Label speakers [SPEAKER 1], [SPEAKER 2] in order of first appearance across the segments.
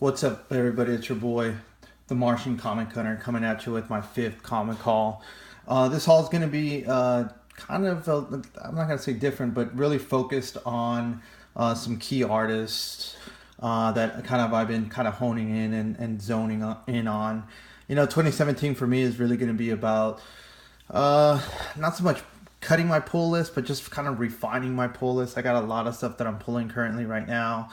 [SPEAKER 1] What's up, everybody? It's your boy, the Martian Comic Hunter, coming at you with my fifth comic haul. This haul is going to be kind of, I'm not going to say different, but really focused on some key artists that kind of I've been kind of honing in and zoning in on. 2017 for me is really going to be about not so much cutting my pull list, but just kind of refining my pull list. I got a lot of stuff that I'm pulling currently right now.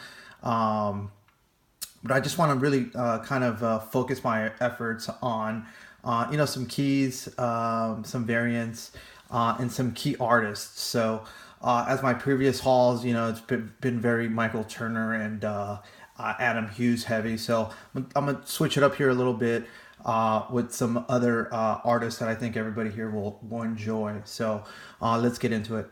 [SPEAKER 1] But I just want to really kind of focus my efforts on, some keys, some variants, and some key artists. So, as my previous hauls, it's been very Michael Turner and Adam Hughes heavy. So I'm gonna switch it up here a little bit with some other artists that I think everybody here will enjoy. So let's get into it.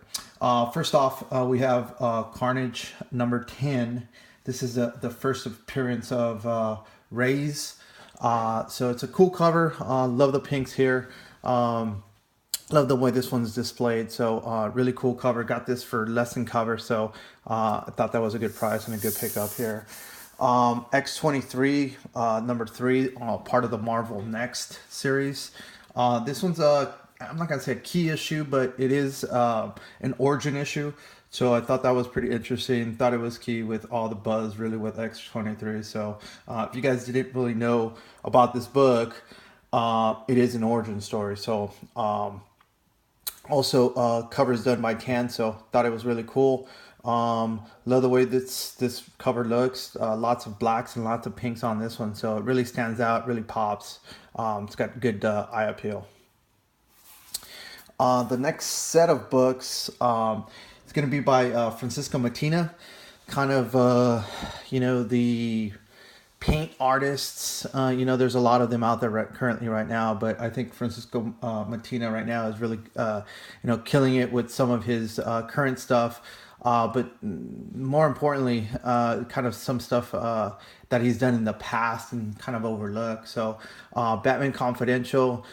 [SPEAKER 1] First off, we have Carnage number 10. This is the first appearance of Rays. So it's a cool cover. Love the pinks here. Love the way this one's displayed. So really cool cover. Got this for less than cover. So I thought that was a good price and a good pickup here. X-23, number 3, part of the Marvel Next series. This one's I'm not gonna say a key issue, but it is an origin issue. So I thought that was pretty interesting. Thought it was key with all the buzz really with X-23. So if you guys didn't really know about this book, it is an origin story. So also covers done by Tan. So thought it was really cool. Love the way this cover looks. Lots of blacks and lots of pinks on this one. So it really stands out, really pops. It's got good eye appeal. The next set of books is going to be by Francisco Matina, kind of the paint artists. There's a lot of them out there currently right now, but I think Francisco Matina right now is really killing it with some of his current stuff. But more importantly, kind of some stuff that he's done in the past and kind of overlooked. So, Batman Confidential,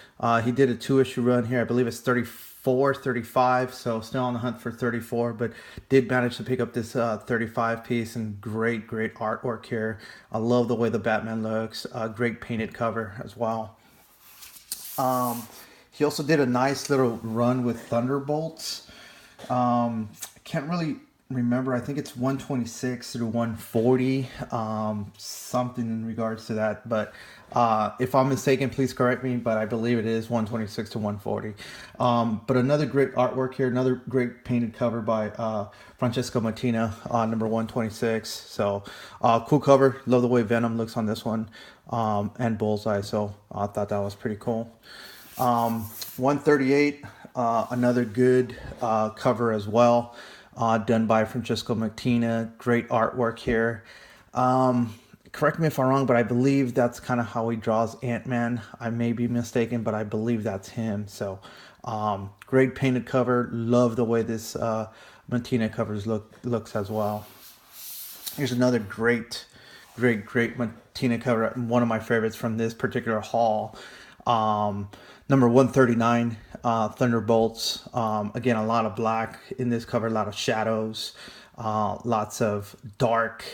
[SPEAKER 1] he did a 2-issue run here. I believe it's 34, 35. So still on the hunt for 34, but did manage to pick up this 35 piece and great artwork here. I love the way the Batman looks. Great painted cover as well. He also did a nice little run with Thunderbolts. I can't really remember. I think it's 126 through 140, something in regards to that. But if I'm mistaken, please correct me. But I believe it is 126 to 140. But another great artwork here, another great painted cover by Francesco Mattina, number 126. So cool cover. Love the way Venom looks on this one, and Bullseye. So I thought that was pretty cool. 138, another good cover as well, done by Francesco Mattina. Great artwork here. Correct me if I'm wrong, but I believe that's kind of how he draws Ant-Man. I may be mistaken, but I believe that's him. So great painted cover. Love the way this Mattina covers looks as well. Here's another great Mattina cover. One of my favorites from this particular haul. Number 139, Thunderbolts. Again, a lot of black in this cover, a lot of shadows, lots of dark,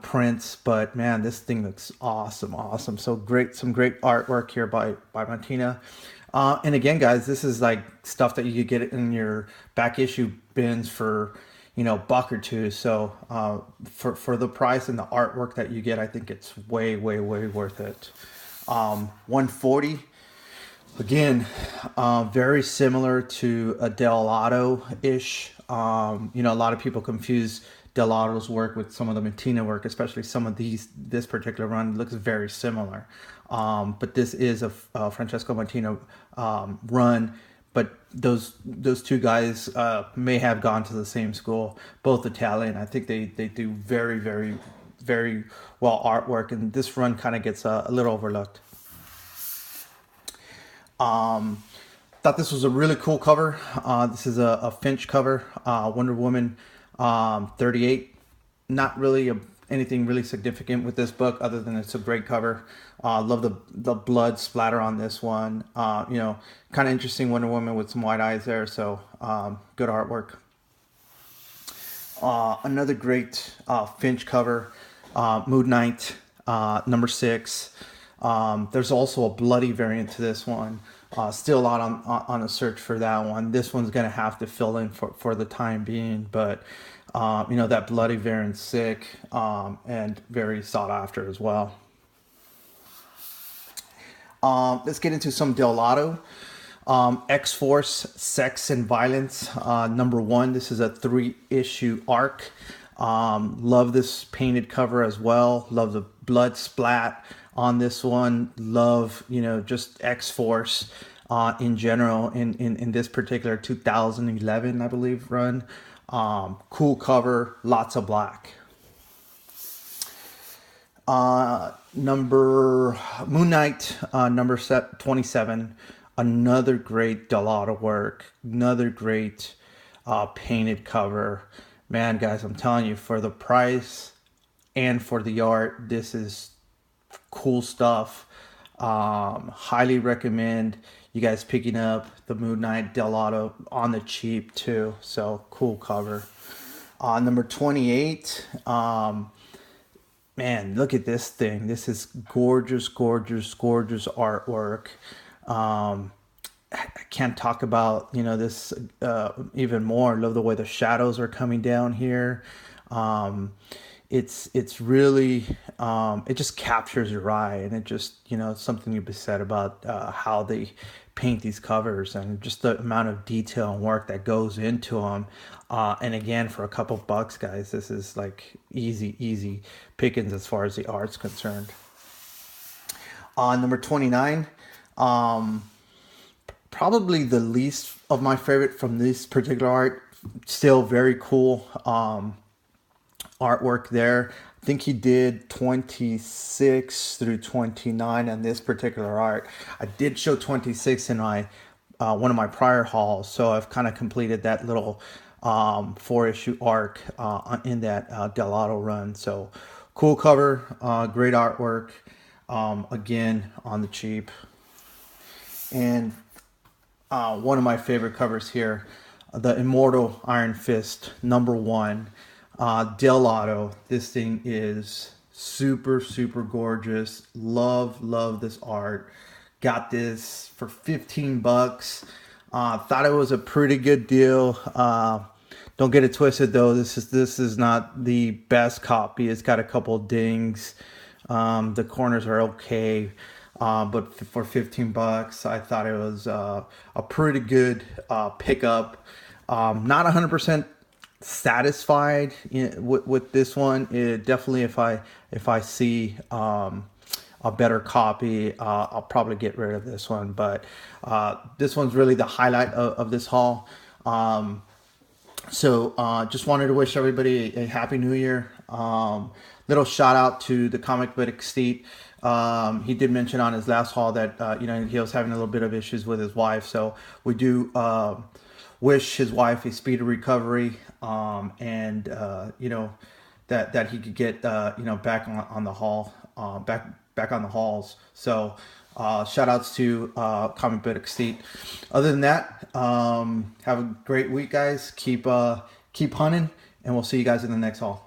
[SPEAKER 1] prints. But man, this thing looks awesome. So great, some great artwork here by Martina. And again, guys, this is like stuff that you could get in your back issue bins for buck or two. So for the price and the artwork that you get, I think it's way worth it. 140, again, very similar to a Dell'Otto ish. A lot of people confuse Dell'Otto's work with some of the Mattina work, especially some of this particular run looks very similar. But this is a Francesco Mattina run. But those two guys may have gone to the same school, both Italian. I think they do very well artwork, and this run kind of gets a little overlooked. Thought this was a really cool cover. This is a Finch cover, Wonder Woman 38. Not really anything really significant with this book other than it's a great cover. Love the blood splatter on this one. Kind of interesting Wonder Woman with some white eyes there. So good artwork. Another great Finch cover, Moon Knight, number 6. There's also a bloody variant to this one. Still out on a search for that one. This one's gonna have to fill in for the time being, but that bloody variant's sick, and very sought after as well. Let's get into some Dell'Otto. X-Force, Sex and Violence, number 1. This is a 3-issue arc. Love this painted cover as well. Love the blood splat on this one. Love, just X-Force in general in this particular 2011, I believe, run. Cool cover, lots of black. Number Moon Knight, number 27. Another great Dell'Otto work. Another great painted cover. Man, guys, I'm telling you, for the price and for the art, this is cool stuff. Highly recommend you guys picking up the Moon Knight Dell'Otto on the cheap too. So cool cover. Number 28. Man, look at this thing. This is gorgeous, gorgeous, gorgeous artwork. I can't talk about this even more. I love the way the shadows are coming down here. It's really it just captures your eye, and it just something to be said about how they paint these covers and just the amount of detail and work that goes into them. And again, for a couple bucks, guys, this is like easy pickings as far as the art's concerned. Number 29. Probably the least of my favorite from this particular art. Still very cool artwork there. I think he did 26 through 29 on this particular art. I did show 26 in my one of my prior hauls, so I've kind of completed that little 4-issue arc in that Dell'Otto run. So cool cover, great artwork. Again, on the cheap. And one of my favorite covers here, the Immortal Iron Fist, number 1. Dell'Otto. This thing is super gorgeous. Love this art. Got this for 15 bucks. Thought it was a pretty good deal. Don't get it twisted though. This is not the best copy. It's got a couple dings. The corners are okay. But for 15 bucks, I thought it was a pretty good pickup. Not 100% satisfied with this one. Definitely, if I see a better copy, I'll probably get rid of this one. But this one's really the highlight of this haul. So just wanted to wish everybody a happy new year. Little shout out to the comic book Steve. He did mention on his last haul that he was having a little bit of issues with his wife. So we do wish his wife a speedy recovery, and that he could get back on the haul, back on the hauls. So shout outs to comic book Steve. Other than that, have a great week, guys. Keep hunting, and we'll see you guys in the next haul.